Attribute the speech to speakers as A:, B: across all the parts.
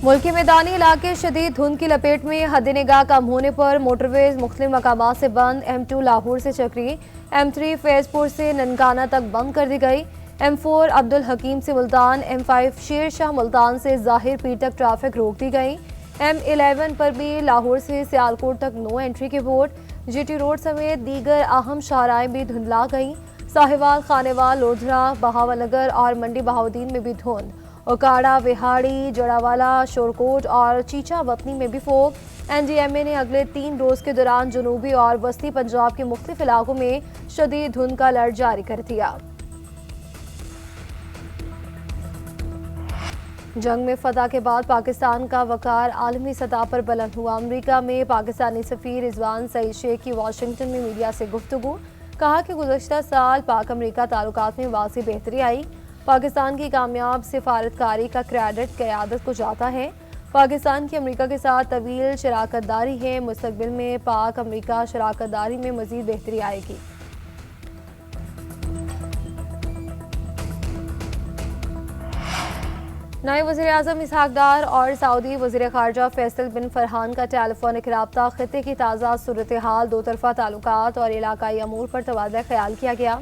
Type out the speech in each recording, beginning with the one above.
A: मुल्क के मैदानी इलाके शदीद धुंध की लपेट में हद-ए-निगाह कम होने पर मोटरवेज मुख्तलिफ मकामात से बंद। M2 लाहौर से चक्री, M3 फैजपुर से ननकाना तक बंद कर दी गई। M4 अब्दुल हकीम से मुल्तान, M5 शेर शाह मुल्तान से जाहिर पीर तक ट्रैफिक रोक दी गई। M11 पर भी लाहौर से सियालकोट तक नो एंट्री की बोर्ड। GT रोड समेत दीगर अहम शाहराएं भी धुंधला गईं। साहिवाल, खानेवाल, लोधरा, बहावलनगर और मंडी बहाउद्दीन में भी धुंध। ओकाड़ा, विहाड़ी, जड़ावाला, शोरकोट और चीचा वतनी में भी फोग। NDMA ने अगले 3 रोज के दौरान जनूबी और वस्ती पंजाब के मुख्तलिफ इलाकों में शदीद धुंध का अलर्ट जारी कर दिया। जंग में फतह के बाद पाकिस्तान का वकार आलमी सतह पर बुलंद हुआ। अमरीका में पाकिस्तानी सफीर रिजवान सईद शेख की वाशिंगटन में मीडिया से गुफ्तगू। कहा कि गुज़श्ता साल पाक अमरीका ताल्लुकात में वाज़ेह बेहतरी आई। पाकिस्तान की कामयाब सिफारतकारी का क्रेडिट क़यादत को जाता है। पाकिस्तान की अमरीका के साथ तवील शराकतदारी है। मुस्तक़बिल में पाक अमरीका शराकतदारी में मज़ीद बेहतरी आएगी। नए वज़ीर-ए-आज़म इसहाक डार और सऊदी वज़ीर ख़ारजा फैसल बिन फरहान का टेलीफोनिक राब्ता, ख़ित्ते की ताज़ा सूरत हाल, दो तरफ़ा ताल्लुकात और इलाकाई अमूर पर तबादला ख्याल किया गया।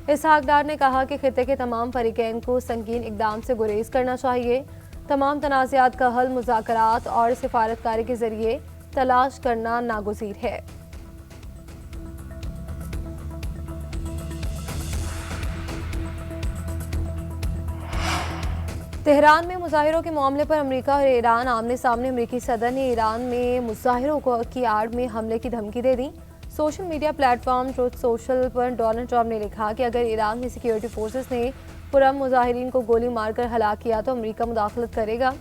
A: इसहाक डार ने कहा कि ख़ित्ते के तमाम फ़रीक़ैन को संगीन इक़दाम से गुरेज करना चाहिए। तमाम तनाज़ात का हल मुज़ाकरात और सिफारतकारी के ज़रिए तलाश करना नागुज़ीर है। तेहरान में मुजाहिरों के मामले पर अमेरिका और ईरान आमने सामने। अमेरिकी सदर ने ईरान में मुजाहिरों की आड़ में हमले की धमकी दे दी। Social media platform Truth Social पर डोनाल्ड ट्रंप ने लिखा कि अगर ईरान में सिक्योरिटी फोर्सेस ने पुरअमन मुजाहिरीन को गोली मारकर हलाक किया तो अमेरिका मुदाखलत करेगा।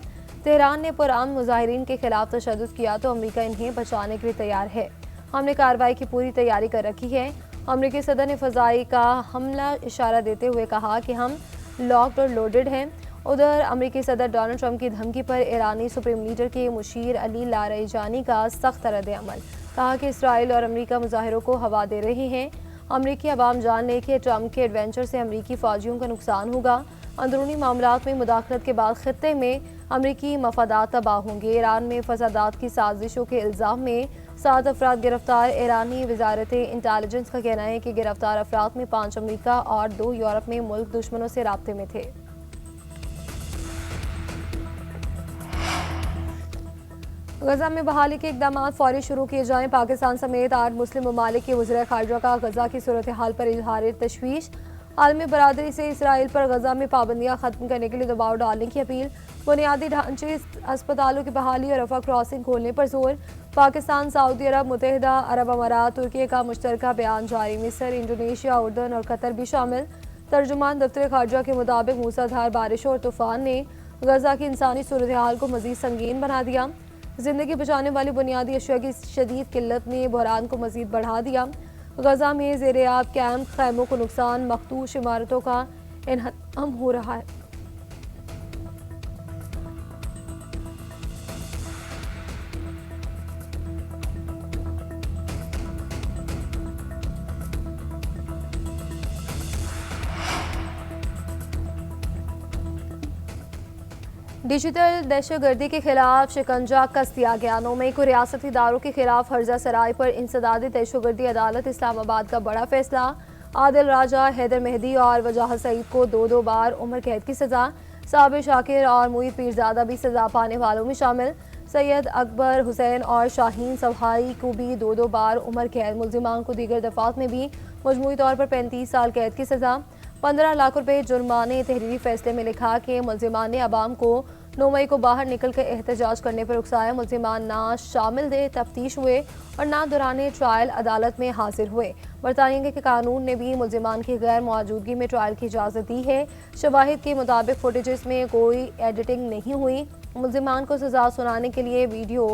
A: तेहरान ने पुरअमन मुजाहिरीन के खिलाफ तशद्दुद किया तो अमेरिका इन्हें बचाने के लिए तैयार है। हमने कार्रवाई की पूरी तैयारी कर रखी है। अमेरिकी सदर ने फ़ज़ाई का हमला इशारा देते हुए कहा कि हम लॉक्ड और लोडेड हैं। उधर अमेरिकी सदर डोनाल्ड ट्रंप की धमकी पर ईरानी सुप्रीम लीडर के मुशीर अली लारईजानी का सख्त रद्द-ए-अमल। कहा कि इसराइल और अमेरिका मुजाहिरों को हवा दे रहे हैं। अमेरिकी अवाम जान ले कि ट्रंप के एडवेंचर से अमेरिकी फ़ौजियों का नुकसान होगा। अंदरूनी मामलात में मुदाखलत के बाद खित्ते में अमेरिकी मफादात तबाह होंगे। ईरान में फसादात की साजिशों के इल्ज़ाम में 7 अफराद गिरफ्तार। ईरानी वजारत इंटेलिजेंस का कहना है कि गिरफ्तार अफराद में 5 अमेरिका और 2 यूरोप में मुल्क दुश्मनों से राब्ते में थे। गजा में बहाली के इक़दाम फौरी शुरू किए जाएं। पाकिस्तान समेत 8 मुस्लिम ममालिक के वज़ीर ख़ारजा का गजा की सूरत हाल पर इज़हार तशवीश। आलमी बरादरी से इसराइल पर गजा में पाबंदियाँ ख़त्म करने के लिए दबाव डालने की अपील। बुनियादी ढांचे, अस्पतालों की बहाली और रफ़ा क्रॉसिंग खोलने पर जोर। पाकिस्तान, सऊदी अरब, मुत्तहिदा अरब अमारात, तुर्की का मुश्तरका बयान जारी। मिस्र, इंडोनेशिया, उर्दन और कतर भी शामिल। तर्जुमान दफ्तर ख़ारजा के मुताबिक मूसलाधार बारिशों और तूफ़ान ने गजा की इंसानी सूरत हाल को मज़ीद संगीन बना दिया। जिंदगी बचाने वाली बुनियादी अशिया की शदीद किल्लत ने बहरान को मजीद बढ़ा दिया। गजा में ज़ेर-ए-आब कैंप, खैमों को नुकसान, मखदूश इमारतों का इन्हदाम हो रहा है। डिजिटल दहशतगर्दी के खिलाफ शिकंजा कस दिया गया। 9 मई को रियासती इदारों के खिलाफ हर्जा सराय पर इंसदादी दहशतगर्दी अदालत इस्लामाबाद का बड़ा फैसला। आदिल राजा, हैदर मेहदी और वजाहत सईद को 2-2 बार उम्र कैद की सजा। साबिर शाकिर और मुईद पीरजादा भी सजा पाने वालों में शामिल। सैयद अकबर हुसैन और शाहीन सवाई को भी 2-2 बार उम्र कैद। मुल्जिमान को दीगर दफात में भी मजमूई तौर पर 35 साल कैद की सजा, 15 लाख रुपए जुर्माने। तहरीरी फैसले में लिखा कि मुल्जिमान ने अवाम को 9 मई को बाहर निकल कर एहतजाज करने पर उकसाया। मुल्जिमान ना शामिल दे तफ्तीश हुए और ना दौरान ट्रायल अदालत में हाजिर हुए। बरतानिया के कानून ने भी मुल्जिमान की गैर मौजूदगी में ट्रायल की इजाज़त दी है। शवाहिद के मुताबिक फुटेजेस में कोई एडिटिंग नहीं हुई। मुल्जिमान को सजा सुनाने के लिए वीडियो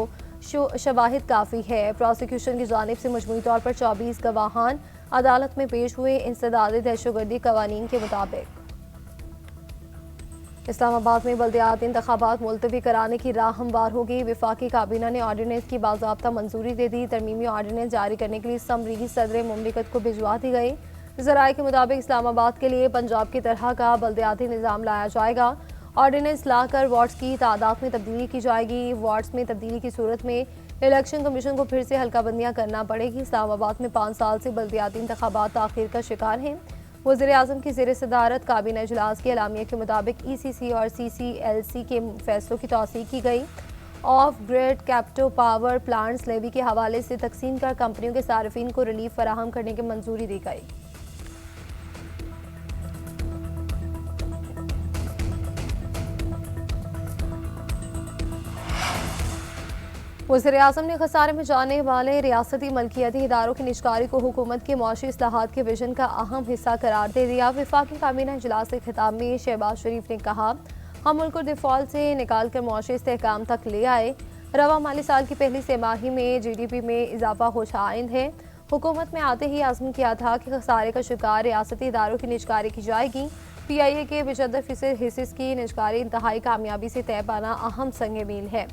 A: शवाहिद काफ़ी है। प्रोसिक्यूशन की जानिब से मजमूई तौर पर 24 गवाहान अदालत में पेश हुए। इंसदादी दहशतगर्दी कवानीन के मुताबिक इस्लामाबाद में बल्दियाती इंतखाबात मुलतवी कराने की राह हमवार होगी। वफाकी काबीना ने ऑर्डिनेंस की बाज़ाब्ता मंजूरी दे दी। तरमीमी ऑर्डिनेंस जारी करने के लिए समरी सदर मुमलिकत को भिजवा दी गई। ज़राए के मुताबिक इस्लामाबाद के लिए पंजाब की तरह का बल्दियाती निज़ाम लाया जाएगा ऑर्डिनेंस लाकर वार्ड्स की तादाद में तब्दीली की जाएगी। वार्ड्स में तब्दीली की सूरत में इलेक्शन कमीशन को फिर से हल्काबंदियां करना पड़ेगी। इस्लामाबाद में 5 साल से बल्दियाती इंतखाबात ताखीर का शिकार हैं। वज़ीर-ए-आज़म की ज़ेर सदारत काबीना इजलास की अलामिया के मुताबिक ECC और CCLC के फैसलों की तौसीक की गई। Off grid captive power plants levy के हवाले से तकसीम कर कंपनियों के सार्फिन को रिलीफ फराहम करने की मंजूरी दी गई। वज़ीर-ए-आज़म ने खसारे में जाने वाले रियासती मलकियती इदारों की निजकारी को हुकूमत के मुआशी इस्लाहात के विजन का अहम हिस्सा करार दे दिया। वफाकी काबीना इजलास के खिताब में शहबाज शरीफ ने कहा, हम मुल्क को डिफॉल्ट से निकाल कर मुआशी इस्तेहकाम तक ले आए। रवा माली साल की पहली तिमाही में GDP में इजाफा होशाइंद है। हुकूमत में आते ही आज़म किया था कि खसारे का शिकार रियासती इदारों की निजकारी की जाएगी। PIA के 75% हिस्से की निजकारी इंतहाई कामयाबी से तय पाना अहम संग मील है।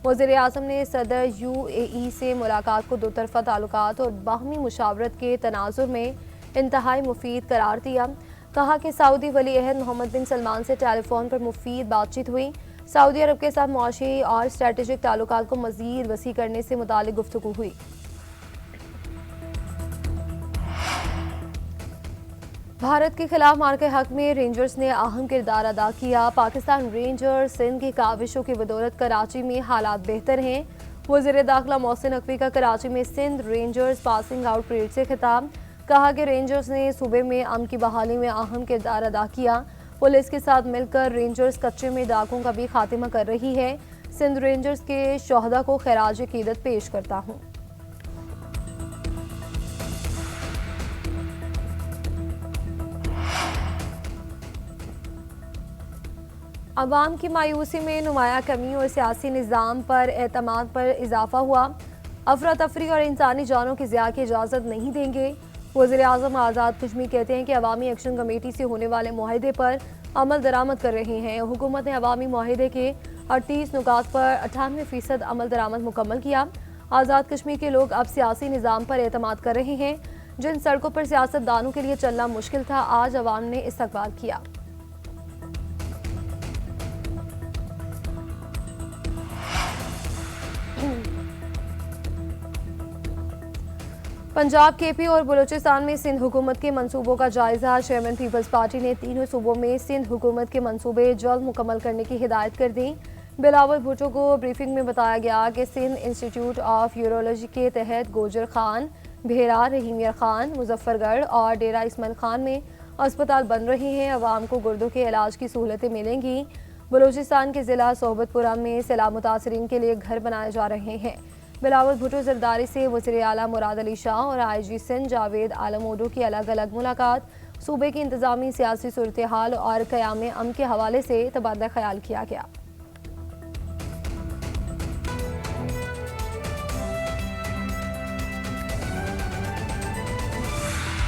A: वज़ीर-ए-आज़म ने सदर UAE से मुलाकात को दोतरफा ताल्लुकात और बाहमी मुशावरत के तनाजुर में इंतहाई मुफीद करार दिया। कहा कि सऊदी वली अहद मोहम्मद बिन सलमान से टेलीफोन पर मुफीद बातचीत हुई। सऊदी अरब के साथ मुआशी और स्ट्रेटेजिक ताल्लुकात को मज़ीद वसी करने से मुतालिक गुफ्तगू हुई। भारत के खिलाफ मार्के हक में रेंजर्स ने अहम किरदार अदा किया। पाकिस्तान रेंजर्स सिंध की काविशों की बदौलत कराची में हालात बेहतर हैं। वज़ीर दाखिला मोहसिन नकवी का कराची में Sindh Rangers passing out parade से खिताब। कहा कि रेंजर्स ने सूबे में अमन की बहाली में अहम किरदार अदा किया। पुलिस के साथ मिलकर रेंजर्स कच्चे में डाकों का भी खात्मा कर रही है। सिंध रेंजर्स के शोहदा को खैराज अकीदत पेश करता हूँ। अवाम की मायूसी में नुमाया कमी और सियासी निज़ाम पर एतमाद पर इजाफा हुआ। अफरा तफरी और इंसानी जानों की ज़िया की इजाज़त नहीं देंगे। वज़ीर-ए-आज़म आज़ाद कश्मीर कहते हैं कि अवामी एक्शन कमेटी से होने वाले मुआहदे पर अमल दरामद कर रहे हैं। हुकूमत ने अवामी मुआहदे के 38 नुकात पर 98% अमल दरामद मुकम्मल किया। आज़ाद कश्मीर के लोग अब सियासी निज़ाम पर एतमाद कर रहे हैं। जिन सड़कों पर सियासतदानों के लिए चलना मुश्किल था, आज अवाम ने इस्तकबाल किया। पंजाब, KP और बलूचिस्तान में सिंध हुकूमत के मंसूबों का जायजा। चेयरमैन पीपल्स पार्टी ने तीनों सूबों में सिंध हुकूमत के मंसूबे जल्द मुकम्मल करने की हिदायत कर दी। बिलावल भुट्टो को ब्रीफिंग में बताया गया कि सिंध इंस्टीट्यूट ऑफ यूरोलॉजी के तहत गोजर खान, भेरा, रहीमिया खान, मुजफ्फरगढ़ और डेरा इस्माइल खान में अस्पताल बन रहे हैं। अवाम को गुर्दों के इलाज की सहूलतें मिलेंगी। बलूचिस्तान के ज़िला सोहबतपुरा में सैलाब मुतासरीन के लिए घर बनाए जा रहे हैं। बिलावल भुट्टो जरदारी से वज़ीर आला मुराद अली शाह और IG सिंध जावेद आलम ओडो की अलग अलग मुलाकात। सूबे की इंतजामी सियासी सूरत हाल और क़याम अमन के हवाले से तबादला ख्याल किया गया।